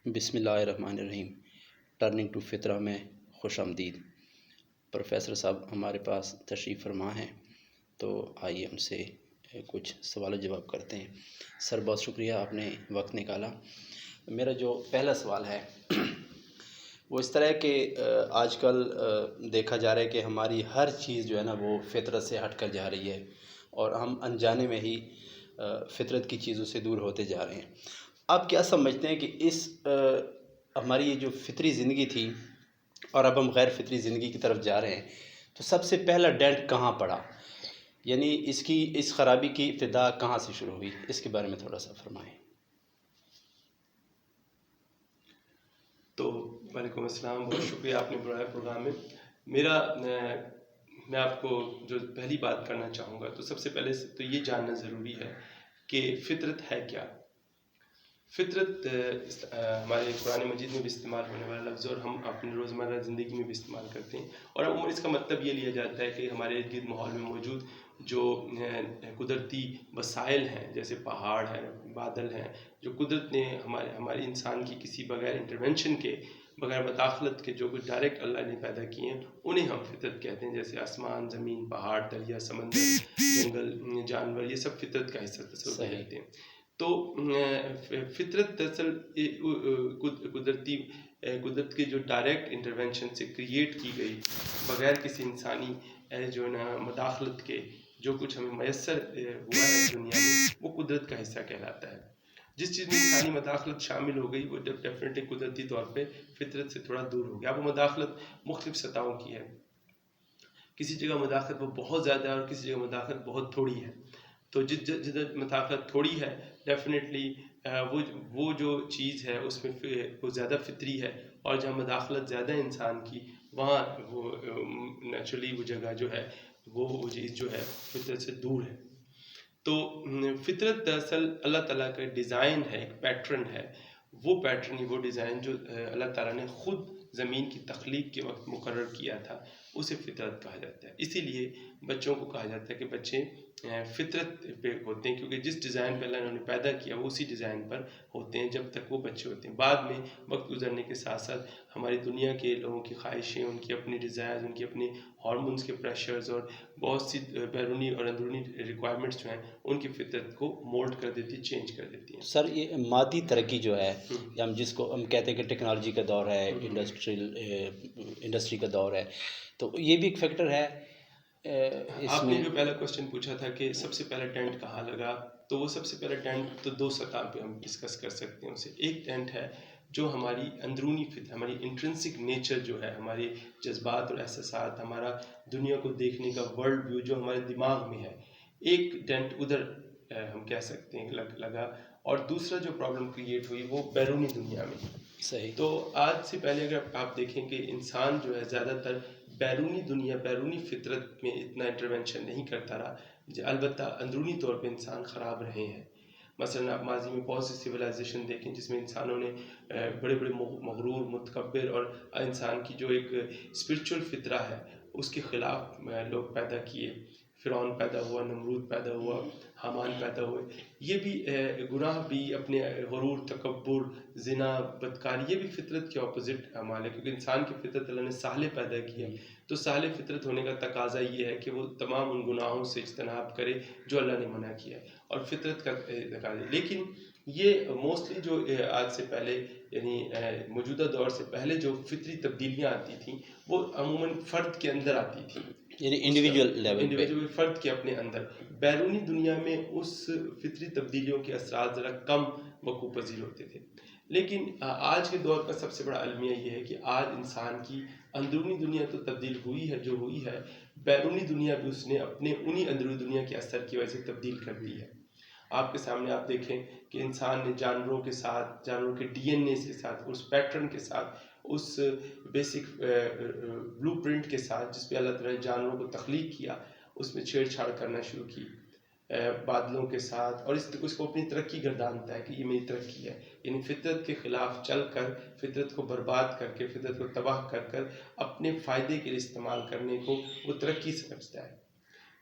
बिस्मिल्लाहिर्रहमानिर्रहीम। Turning to फ़ितरा में खुश आमदीद। प्रोफेसर साहब हमारे पास तशरीफ़ फरमा हैं, तो आइए उनसे कुछ सवाल जवाब करते हैं। सर, बहुत शुक्रिया, आपने वक्त निकाला। मेरा जो पहला सवाल है वो इस तरह के आजकल देखा जा रहा है कि हमारी हर चीज़ जो है ना वो फ़ितरत से हट कर जा रही है और हम अनजाने में ही फ़ितरत की चीज़ों से दूर होते जा रहे हैं। आप क्या समझते हैं कि इस हमारी ये जो फ़ितरी ज़िंदगी थी और अब हम गैर फ़ितरी ज़िंदगी की तरफ जा रहे हैं, तो सबसे पहला डेंट कहाँ पड़ा? यानी इस ख़राबी की इब्तिदा कहाँ से शुरू हुई? इसके बारे में थोड़ा सा फरमाएँ। तो वालेकुम अस्सलाम, बहुत शुक्रिया आपने बुलाया प्रोग्राम में। मेरा मैं आपको जो पहली बात करना चाहूँगा, तो सबसे पहले तो ये जानना ज़रूरी है कि फ़ितरत है क्या। फ़ितरत हमारे कुरान मजीद में भी इस्तेमाल होने वाला लफ्ज़ और हम अपनी रोज़मर्रा ज़िंदगी में भी इस्तेमाल करते हैं, और अमूमन इसका मतलब ये लिया जाता है कि हमारे इर्द गिर्द माहौल में मौजूद जो कुदरती वसाइल हैं, जैसे पहाड़ हैं, बादल हैं, जो कुदरत ने हमारे इंसान की किसी बगैर इंटरवेंशन के, बगैर मदाखलत के जो कुछ डायरेक्ट अल्लाह ने पैदा किए हैं, उन्हें हम फ़ितरत कहते हैं। जैसे आसमान, ज़मीन, पहाड़, दरिया, समंदर, जंगल, जानवर, ये सब फ़ितरत का हिस्सा तस्वुर किए जाते हैं। तो फ़ितरत दरअसल कुदरत के जो डायरेक्ट इंटरवेंशन से क्रिएट की गई, बग़ैर किसी इंसानी जो है ना मदाखलत के जो कुछ हमें मैसर हुआ है दुनिया में, वो कुदरत का हिस्सा कहलाता है। जिस चीज़ में इंसानी मदाखलत शामिल हो गई, वो डेफिनेटली कुदरती तौर पे फ़ितरत से थोड़ा दूर हो गया। अब वो मदाखलत मुख्तलिफ सतहों की है। किसी जगह मदाखलत वो बहुत ज़्यादा है और किसी जगह मदाखलत बहुत थोड़ी है। तो जिधर मदाखलत थोड़ी है, डेफिनेटली वो जो चीज़ है उसमें वो ज़्यादा फितरी है, और जहाँ मदाखलत ज़्यादा है इंसान की, वहाँ वो नेचुरली वो जगह जो है वो चीज़ जो है फितरत से दूर है। तो फितरत दरअसल अल्लाह ताला का डिज़ाइन है, एक पैटर्न है। वो पैटर्न, वो डिज़ाइन जो अल्लाह ताला ने ख़ुद ज़मीन की तख्लीक के वक्त मुकर्रर किया था, उसे फितरत कहा जाता है। इसीलिए बच्चों को कहा जाता है कि बच्चे फितरत पे होते हैं, क्योंकि जिस डिज़ाइन पे अल्लाह ने उन्हें पैदा किया वो उसी डिज़ाइन पर होते हैं जब तक वो बच्चे होते हैं। बाद में वक्त गुजरने के साथ साथ हमारी दुनिया के लोगों की ख्वाहिशें, उनकी अपनी डिज़ायर्स, उनकी अपनी हार्मोन्स के प्रेशर्स और बहुत सी बैरूनी और अंदरूनी रिक्वायरमेंट्स जो हैं, उनकी फितरत को मोल्ड कर देती है, चेंज कर देती हैं। सर, ये मादी तरक्की जो है, या हम जिसको हम कहते हैं कि टेक्नोलॉजी का दौर है, इंडस्ट्री का दौर है, तो ये भी एक फैक्टर है आपने इसमें। जो पहला क्वेश्चन पूछा था कि सबसे पहला टेंट कहाँ लगा, तो वो सबसे पहला टेंट तो दो सतह पे हम डिस्कस कर सकते हैं उसे। एक टेंट है जो हमारी अंदरूनी फित, हमारी इंट्रिंसिक नेचर जो है, हमारे जज्बात और एहसासात, हमारा दुनिया को देखने का वर्ल्ड व्यू जो हमारे दिमाग में है, एक टेंट उधर हम कह सकते हैं लगा। और दूसरा जो प्रॉब्लम क्रिएट हुई वो बैरूनी दुनिया में। सही। तो आज से पहले अगर आप देखें कि इंसान जो है ज़्यादातर बैरूनी दुनिया, बैरूनी फितरत में इतना इंटरवेंशन नहीं करता रहा। अलबत्ता अंदरूनी तौर पे इंसान ख़राब रहे हैं। मसलन आप माजी में बहुत सी सिविलाइजेशन देखें जिसमें इंसानों ने बड़े बड़े मगरूर, मुतकब्बिर और इंसान की जो एक स्पिरिचुअल फितरा है उसके ख़िलाफ़ लोग पैदा किए। फ़िरौन पैदा हुआ, नमरूद पैदा हुआ, हामान पैदा हुए। ये भी गुनाह भी अपने गुरूर, तकब्बुर, ज़िना, बदकारी, ये भी फितरत के ऑपोजिट अमाल है, क्योंकि इंसान की फितरत अल्लाह ने साले पैदा किया। तो साले फितरत होने का तकाजा ये है कि वो तमाम उन गुनाहों से इज्तनाब करे जो अल्लाह ने मना किया है, और फितरत का तकाजा। लेकिन ये मोस्टली जो आज से पहले, यानी मौजूदा दौर से पहले जो फितरी तब्दीलियाँ आती थीं, वो अमूमन फ़र्द के अंदर आती थी, यानी इंडिविजुअल लेवल पे। इंडिविजुअल फ़र्द के अपने अंदर। बैरूनी दुनिया में उस फितरी तब्दीलियों के असरात ज़रा कम वक़ूअ पज़ीर होते थे। लेकिन आज के दौर का सबसे बड़ा अलमिया ये है कि आज इंसान की अंदरूनी दुनिया तो तब्दील हुई है जो हुई है, बैरूनी दुनिया भी उसने अपने उन्हीं अंदरूनी दुनिया के असर की वजह से तब्दील कर दी है। आपके सामने आप देखें कि इंसान ने जानवरों के साथ, जानवरों के डीएनए के साथ, उस पैटर्न के साथ, उस बेसिक ब्लूप्रिंट के साथ जिस पे अल्लाह ताला ने जानवरों को तख्लीक किया, उसमें छेड़छाड़ करना शुरू की बादलों के साथ, और उसको अपनी तरक्की गर्दानता है कि ये मेरी तरक्की है। यानी फितरत के ख़िलाफ़ चल कर, फितरत को बर्बाद करके, फितरत को तबाह कर कर अपने फ़ायदे के लिए इस्तेमाल करने को वो तरक्की समझता है।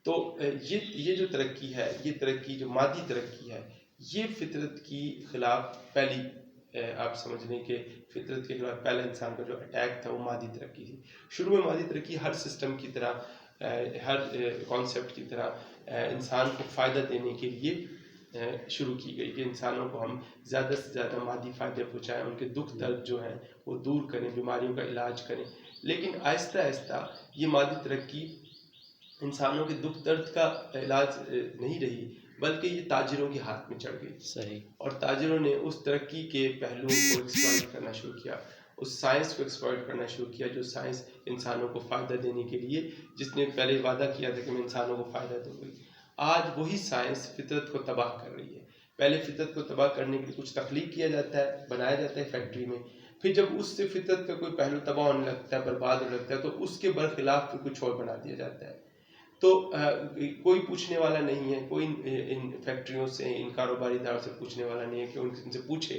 तो ये जो तरक्की है, ये तरक्की जो मादी तरक्की है, ये फितरत की ख़िलाफ़ पहली आप समझ लें कि फितरत के बाद पहला इंसान का जो अटैक था वो मादी तरक्की थी। शुरू में मादी तरक्की हर सिस्टम की तरह, हर कॉन्सेप्ट की तरह इंसान को फ़ायदा देने के लिए शुरू की गई कि इंसानों को हम ज़्यादा से ज़्यादा मादी फ़ायदे पहुँचाएँ, उनके दुख दर्द जो हैं वो दूर करें, बीमारियों का इलाज करें। लेकिन आहिस्ता आहिस्ता ये मादी तरक्की इंसानों के दुख दर्द का इलाज नहीं रही, बल्कि ये ताजिरों के हाथ में चढ़ गई। सही। और ताजिरों ने उस तरक्की के पहलुओं को एक्सप्लॉइट करना शुरू किया, उस साइंस को एक्सप्लॉइट करना शुरू किया जो साइंस इंसानों को फ़ायदा देने के लिए, जिसने पहले वादा किया था कि मैं इंसानों को फ़ायदा दूंगी, आज वही साइंस फितरत को तबाह कर रही है। पहले फितरत को तबाह करने के लिए कुछ तख्लीक किया जाता है, बनाया जाता है फैक्ट्री में, फिर जब उससे फितरत का कोई पहलू तबाह होने लगता है, बर्बाद होने लगता है, तो उसके बरखिलाफ फिर कुछ और बना दिया जाता है। तो कोई पूछने वाला नहीं है, कोई इन फैक्ट्रियों से, इन कारोबारी इदारों से पूछने वाला नहीं है कि उनसे पूछे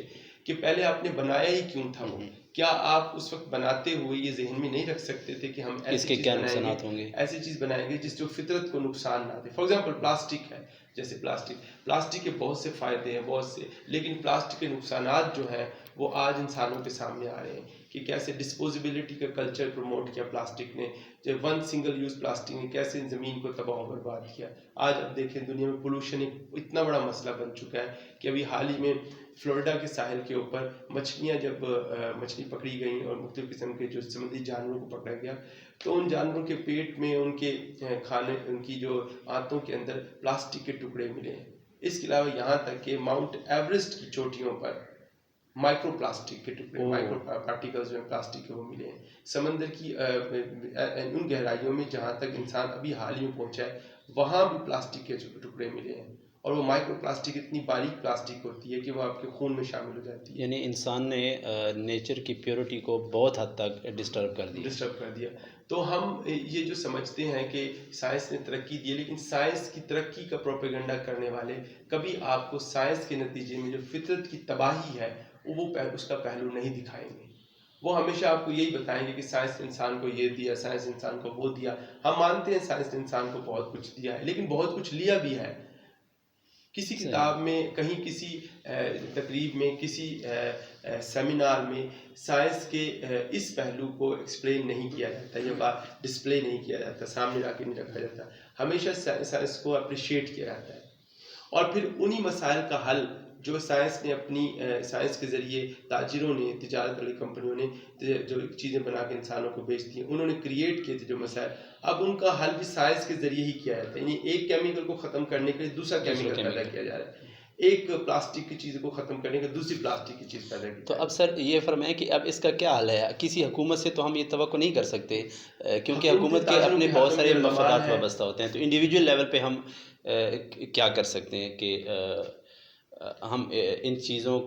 कि पहले आपने बनाया ही क्यों था वो। क्या आप उस वक्त बनाते हुए ये जहन में नहीं रख सकते थे कि हम इसके क्या नुकसानात होंगे, ऐसी चीज़ बनाएंगे जिस जो फितरत को नुकसान ना दे। फॉर एग्जांपल प्लास्टिक है, जैसे प्लास्टिक के बहुत से फ़ायदे हैं, बहुत से, लेकिन प्लास्टिक के नुकसानात जो हैं वो आज इंसानों के सामने आ रहे हैं कि कैसे डिस्पोजेबिलिटी का कल्चर प्रमोट किया प्लास्टिक ने, जब वन सिंगल यूज़ प्लास्टिक ने कैसे ज़मीन को तबाह और बर्बाद किया। आज अब देखें दुनिया में पोल्यूशन एक इतना बड़ा मसला बन चुका है कि अभी हाल ही में फ्लोरिडा के साहिल के ऊपर मछलियाँ जब मछली पकड़ी गई और मुख्तलिफ किस्म के जो समुद्री जानवरों को पकड़ा गया, तो उन जानवरों के पेट में, उनके खाने, उनकी जो आंतों के अंदर प्लास्टिक के टुकड़े मिले हैं। इसके अलावा यहाँ तक कि माउंट एवरेस्ट की चोटियों पर माइक्रो प्लास्टिक के टुकड़े, माइक्रो पार्टिकल्स में प्लास्टिक के वो मिले हैं। समंदर की उन गहराइयों में जहाँ तक इंसान अभी हाल ही में पहुँचा है, वहाँ भी प्लास्टिक के टुकड़े मिले हैं। और वो माइक्रो प्लास्टिक इतनी बारीक प्लास्टिक होती है कि वो आपके खून में शामिल हो जाती है। यानी इंसान ने नेचर की प्योरिटी को बहुत हद तक डिस्टर्ब कर दिया। तो हम ये जो समझते हैं कि साइंस ने तरक्की दी है, लेकिन साइंस की तरक्की का प्रोपेगेंडा करने वाले कभी आपको साइंस के नतीजे में जो फितरत की तबाही है वो उसका पहलू नहीं दिखाएंगे। वो हमेशा आपको यही बताएंगे कि साइंस ने इंसान को ये दिया, साइंस ने इंसान को वो दिया। हम मानते हैं साइंस ने इंसान को बहुत कुछ दिया है, लेकिन बहुत कुछ लिया भी है। किसी किताब में, कहीं किसी तकरीब में, किसी सेमिनार में साइंस के इस पहलू को एक्सप्लेन नहीं किया जाता, ये बात डिस्प्ले नहीं किया जाता, सामने लाके नहीं रखा जाता। हमेशा साइंस को अप्रिशिएट किया जाता है और फिर उन्हीं मसाइल का हल जो साइंस ने अपनी साइंस के ज़रिए ताजिरों ने, तिजारत वाली कंपनियों ने जो चीज़ें बना के इंसानों को बेचती हैं, उन्होंने क्रिएट किए थे जो मसाइल, अब उनका हल भी साइंस के ज़रिए ही किया जाता है। यानी एक केमिकल को ख़त्म करने के लिए दूसरा केमिकल पैदा किया जा रहा है, एक प्लास्टिक की चीज़ को ख़त्म करने के दूसरी प्लास्टिक की चीज़ पैदा की। तो अब सर ये फरमाएं कि अब इसका क्या हल है? किसी हुकूमत से तो हम ये तवक्को नहीं कर सकते, क्योंकि हुकूमत के अपने बहुत सारे मफादात वाबस्ता होते हैं। तो इंडिविजुअल लेवल पे हम क्या कर सकते हैं कि हम इन चीज़ों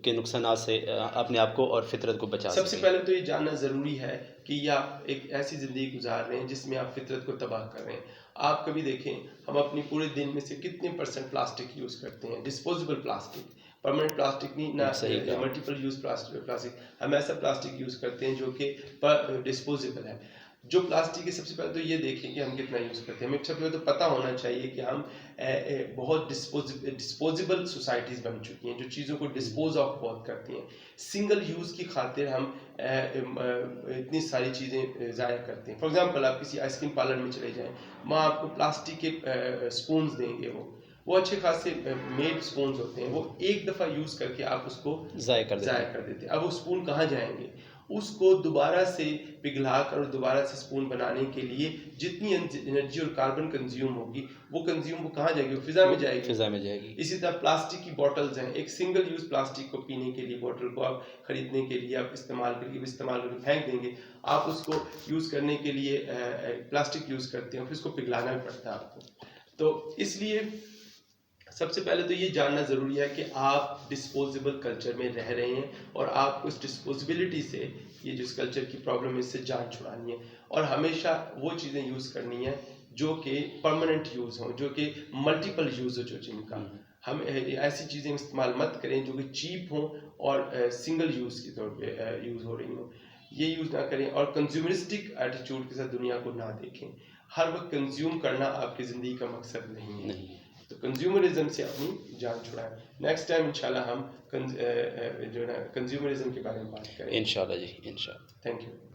के नुकसानात से अपने आप को और फितरत को बचा सबसे सकें? पहले तो ये जानना ज़रूरी है कि ये आप एक ऐसी ज़िंदगी गुजार रहे हैं जिसमें आप फितरत को तबाह कर रहे हैं। आप कभी देखें, हम अपनी पूरे दिन में से कितने % प्लास्टिक यूज़ करते हैं, डिस्पोजेबल प्लास्टिक, परमानेंट प्लास्टिक नहीं ना, मल्टीपल यूज़ प्लास्टिक। हम ऐसा प्लास्टिक यूज़ करते हैं जो कि डिस्पोजेबल है। जो प्लास्टिक है, सबसे पहले तो ये देखें कि हम कितना यूज़ करते हैं। हमें सबसे पहले तो पता होना चाहिए कि हम बहुत डिस्पोजेबल सोसाइटीज़ बन चुकी हैं जो चीज़ों को डिस्पोज ऑफ बहुत करती हैं। सिंगल यूज़ की खातिर हम इतनी सारी चीज़ें ज़ाया करते हैं। फॉर एग्जांपल, आप किसी आइसक्रीम पार्लर में चले जाएं, वहाँ आपको प्लास्टिक के स्पून्स देंगे, वो अच्छे खासे मेड स्पून्स होते हैं, वो एक दफ़ा यूज़ करके आप उसको ज़ाया कर देते हैं। अब वो स्पून कहाँ जाएंगे? उसको दोबारा से पिघला कर दोबारा से स्पून बनाने के लिए जितनी एनर्जी और कार्बन कंज्यूम होगी, वो कंज्यूम वो कहाँ जाएगी? वो फिज़ा में जाएगी। इसी तरह प्लास्टिक की बॉटल्स हैं, एक सिंगल यूज़ प्लास्टिक को पीने के लिए बॉटल को आप खरीदने के लिए आप इस्तेमाल करके फेंक देंगे। आप उसको यूज़ करने के लिए प्लास्टिक यूज़ करते हैं, फिर उसको पिघलाना भी पड़ता है आपको। तो इसलिए सबसे पहले तो ये जानना ज़रूरी है कि आप डिस्पोजेबल कल्चर में रह रहे हैं और आपको इस डिस्पोजेबिलिटी से, ये जो इस कल्चर की प्रॉब्लम है, इससे जान छुड़ानी है और हमेशा वो चीज़ें यूज़ करनी है जो कि परमानेंट यूज़ हों, जो कि मल्टीपल यूज़ हो, जो जिनका हम ऐसी चीज़ें इस्तेमाल मत करें जो कि चीप हों और सिंगल यूज़ के तौर पे यूज़ हो रही हों। ये यूज़ ना करें और कंज्यूमरिस्टिक एटीट्यूड के साथ दुनिया को ना देखें। हर वक्त कंज्यूम करना आपकी ज़िंदगी का मकसद नहीं है। तो कंज्यूमरिज्म से अपनी जान छुड़ाएं। नेक्स्ट टाइम इंशाल्लाह हम जो है ना कंज्यूमरिज्म के बारे में बात करें। इंशाल्लाह जी, इंशाल्लाह। Thank you.